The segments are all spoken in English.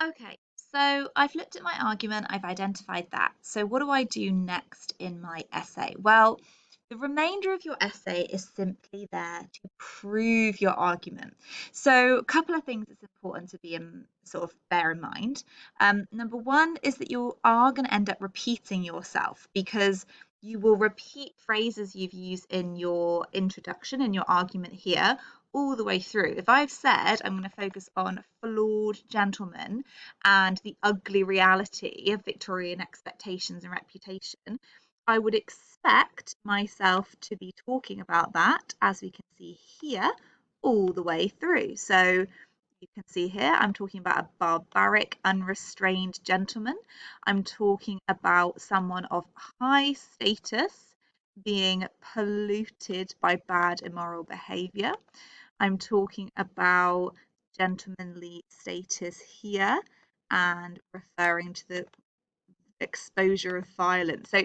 Okay, so I've looked at my argument, I've identified that. So what do I do next in my essay? Well, the remainder of your essay is simply there to prove your argument. So a couple of things it's important to be in sort of bear in mind. Number one is that you are going to end up repeating yourself because you will repeat phrases you've used in your introduction, in your argument here, all the way through. If I've said I'm going to focus on flawed gentlemen and the ugly reality of Victorian expectations and reputation, I would expect myself to be talking about that, as we can see here, all the way through. So you can see here, I'm talking about a barbaric, unrestrained gentleman. I'm talking about someone of high status being polluted by bad immoral behavior. I'm talking about gentlemanly status here and referring to the exposure of violence. So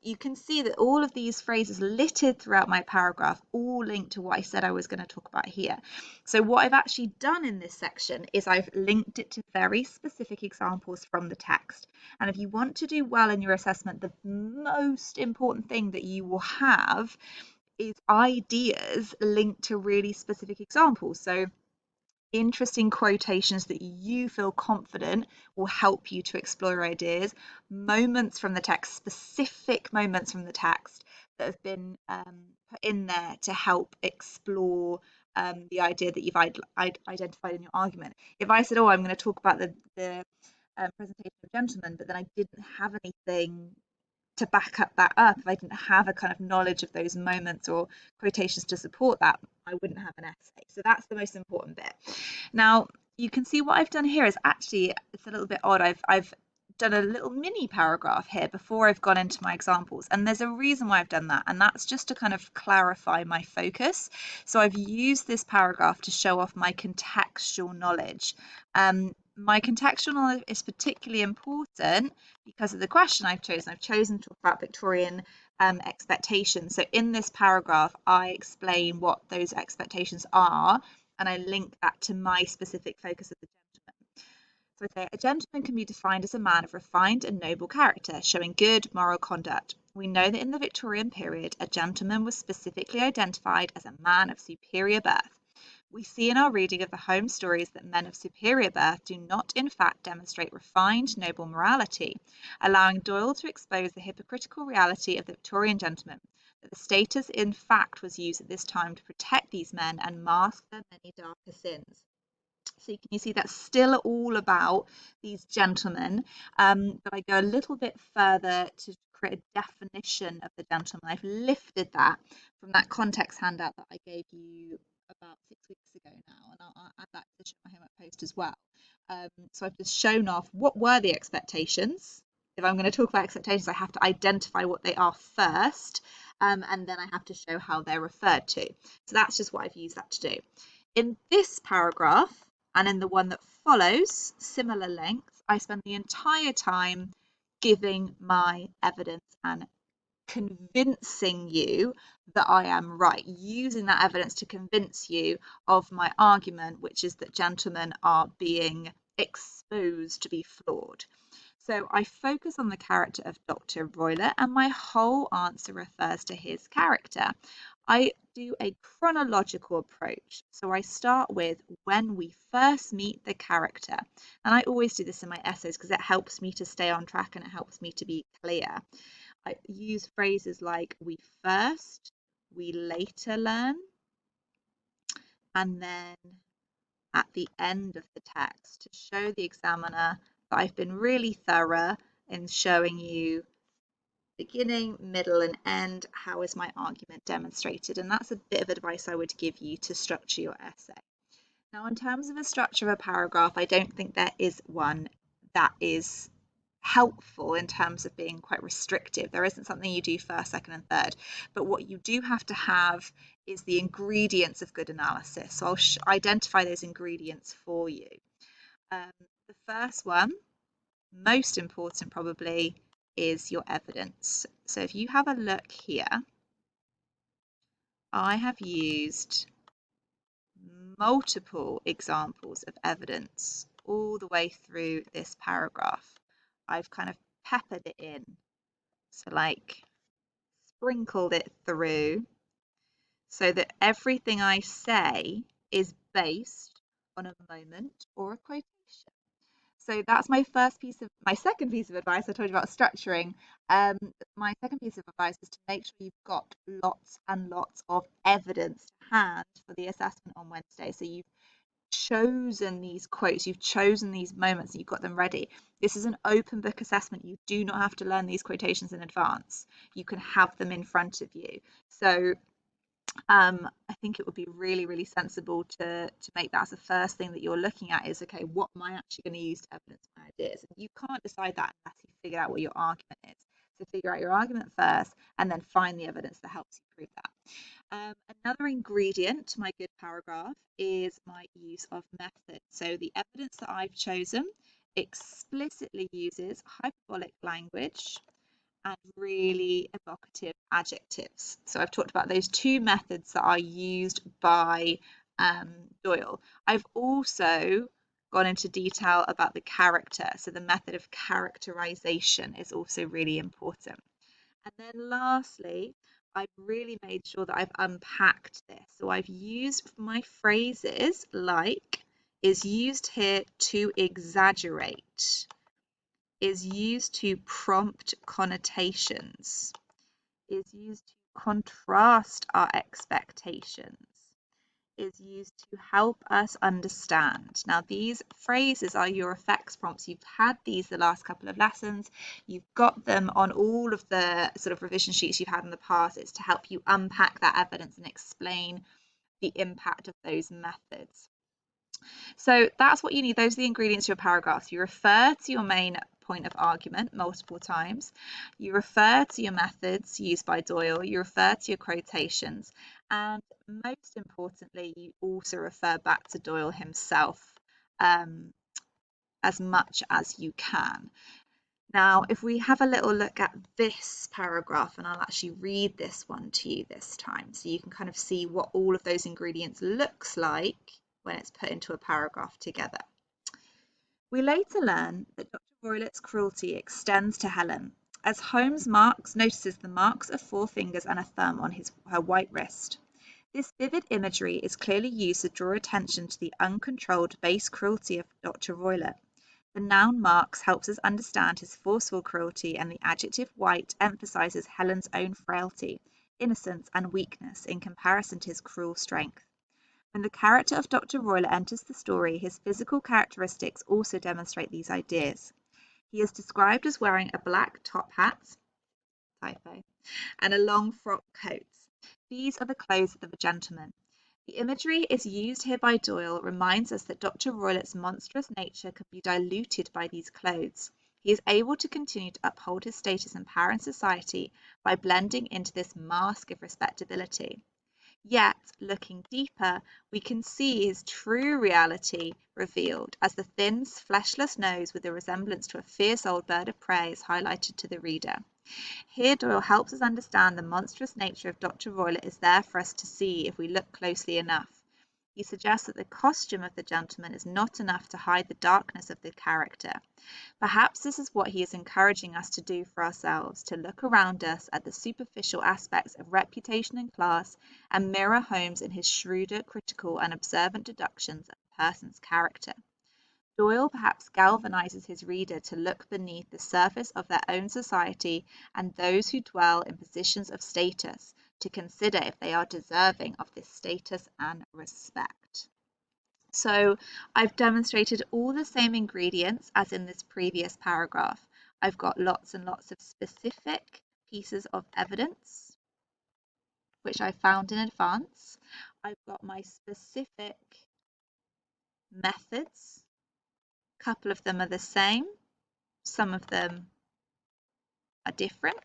you can see that all of these phrases littered throughout my paragraph all link to what I said I was going to talk about here. So what I've actually done in this section is I've linked it to very specific examples from the text. And if you want to do well in your assessment, the most important thing that you will have is ideas linked to really specific examples. So interesting quotations that you feel confident will help you to explore your ideas, moments from the text, specific moments from the text that have been put in there to help explore the idea that you've identified in your argument. If I said, oh, I'm going to talk about the presentation of gentlemen, but then I didn't have anything to back up that up, if I didn't have a kind of knowledge of those moments or quotations to support that, I wouldn't have an essay. So that's the most important bit. Now, you can see what I've done here is actually, it's a little bit odd. I've done a little mini paragraph here before I've gone into my examples. And there's a reason why I've done that. And that's just to kind of clarify my focus. So I've used this paragraph to show off my contextual knowledge. My contextual knowledge is particularly important because of the question I've chosen. I've chosen to talk about Victorian expectations. So in this paragraph, I explain what those expectations are, and I link that to my specific focus of the gentleman. So I say, a gentleman can be defined as a man of refined and noble character, showing good moral conduct. We know that in the Victorian period, a gentleman was specifically identified as a man of superior birth. We see in our reading of the home stories that men of superior birth do not in fact demonstrate refined, noble morality, allowing Doyle to expose the hypocritical reality of the Victorian gentleman, that the status in fact was used at this time to protect these men and mask their many darker sins. So you see that's still all about these gentlemen, but I go a little bit further to create a definition of the gentleman. I've lifted that from that context handout that I gave you about 6 weeks ago now, and I'll add that to my homework post as well. So I've just shown off what were the expectations. If I'm going to talk about expectations, I have to identify what they are first, and then I have to show how they're referred to. So that's just what I've used that to do. In this paragraph, and in the one that follows, similar length, I spend the entire time giving my evidence and convincing you that I am right, using that evidence to convince you of my argument, which is that gentlemen are being exposed to be flawed. So I focus on the character of Dr. Roylott, and my whole answer refers to his character. I do a chronological approach. So I start with when we first meet the character. And I always do this in my essays because it helps me to stay on track and it helps me to be clear. I use phrases like we first, we later learn, and then at the end of the text to show the examiner that I've been really thorough in showing you beginning, middle, and end. How is my argument demonstrated? And that's a bit of advice I would give you to structure your essay. Now, in terms of a structure of a paragraph, I don't think there is one that is helpful in terms of being quite restrictive. There isn't something you do first, second, and third. But what you do have to have is the ingredients of good analysis. So I'll identify those ingredients for you. The first one, most important probably, is your evidence. So if you have a look here, I have used multiple examples of evidence all the way through this paragraph. I've kind of peppered it in, so like sprinkled it through so that everything I say is based on a moment or a quotation. So that's my second piece of advice. I told you about structuring. Um, my second piece of advice is to make sure you've got lots and lots of evidence to hand for the assessment on Wednesday. So you've chosen these quotes, you've chosen these moments, and you've got them ready. This is an open book assessment. You do not have to learn these quotations in advance. You can have them in front of you. So I think it would be really, really sensible to make that as the first thing that you're looking at is, okay, what am I actually going to use to evidence my ideas? And you can't decide that unless you figure out what your argument is. So figure out your argument first and then find the evidence that helps you prove that. Another ingredient to my good paragraph is my use of method. So the evidence that I've chosen explicitly uses hyperbolic language and really evocative adjectives. So I've talked about those two methods that are used by Doyle. I've also gone into detail about the character. So the method of characterization is also really important. And then lastly, I've really made sure that I've unpacked this. So I've used my phrases like is used here to exaggerate, is used to prompt connotations, is used to contrast our expectations, is used to help us understand. Now, these phrases are your effects prompts. You've had these the last couple of lessons. You've got them on all of the sort of revision sheets you've had in the past. It's to help you unpack that evidence and explain the impact of those methods. So that's what you need. Those are the ingredients to your paragraphs. You refer to your main point of argument multiple times. You refer to your methods used by Doyle. You refer to your quotations. And most importantly, you also refer back to Doyle himself as much as you can. Now, if we have a little look at this paragraph, and I'll actually read this one to you this time, so you can kind of see what all of those ingredients looks like when it's put into a paragraph together. We later learn that Dr. Roylott's cruelty extends to Helen, as Holmes notices the marks of 4 fingers and a thumb on her white wrist. This vivid imagery is clearly used to draw attention to the uncontrolled base cruelty of Dr. Roylott. The noun marks helps us understand his forceful cruelty, and the adjective white emphasizes Helen's own frailty, innocence, and weakness in comparison to his cruel strength. When the character of Dr. Roylott enters the story, his physical characteristics also demonstrate these ideas. He is described as wearing a black top hat, typo, and a long frock coat. These are the clothes of a gentleman. The imagery is used here by Doyle reminds us that Dr. Roylott's monstrous nature could be diluted by these clothes. He is able to continue to uphold his status and power in society by blending into this mask of respectability. Yet, looking deeper, we can see his true reality revealed as the thin, fleshless nose with a resemblance to a fierce old bird of prey is highlighted to the reader. Here Doyle helps us understand the monstrous nature of Dr. Roylott is there for us to see if we look closely enough. He suggests that the costume of the gentleman is not enough to hide the darkness of the character. Perhaps this is what he is encouraging us to do for ourselves, to look around us at the superficial aspects of reputation and class and mirror Holmes in his shrewder, critical, and observant deductions of a person's character. Doyle perhaps galvanizes his reader to look beneath the surface of their own society and those who dwell in positions of status, to consider if they are deserving of this status and respect. So I've demonstrated all the same ingredients as in this previous paragraph. I've got lots and lots of specific pieces of evidence, which I found in advance. I've got my specific methods. A couple of them are the same. Some of them are different.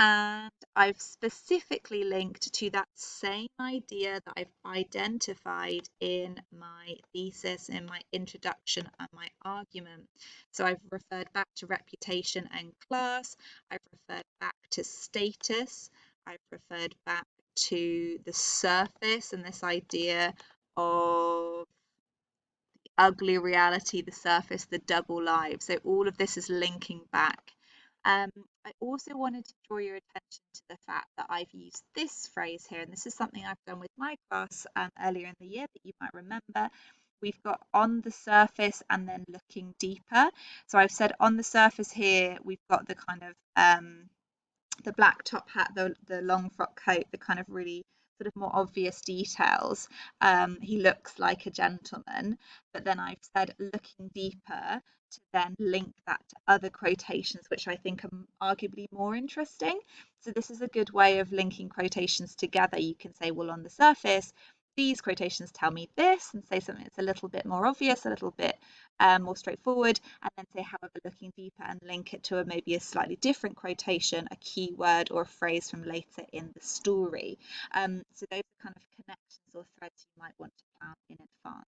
And I've specifically linked to that same idea that I've identified in my thesis, in my introduction and my argument. So I've referred back to reputation and class, I've referred back to status, I've referred back to the surface and this idea of ugly reality, the surface, the double lives. So all of this is linking back. Um, I also wanted to draw your attention to the fact that I've used this phrase here, and this is something I've done with my class earlier in the year that you might remember. We've got on the surface and then looking deeper. So I've said on the surface here, we've got the kind of the black top hat, the long frock coat, the kind of really sort of more obvious details. He looks like a gentleman, but then I've said looking deeper to then link that to other quotations, which I think are arguably more interesting. So this is a good way of linking quotations together. You can say, well, on the surface, these quotations tell me this, and say something that's a little bit more obvious, a little bit more straightforward, and then say, however, looking deeper and link it to maybe a slightly different quotation, a keyword or a phrase from later in the story. So those are kind of connections or threads you might want to plan in advance.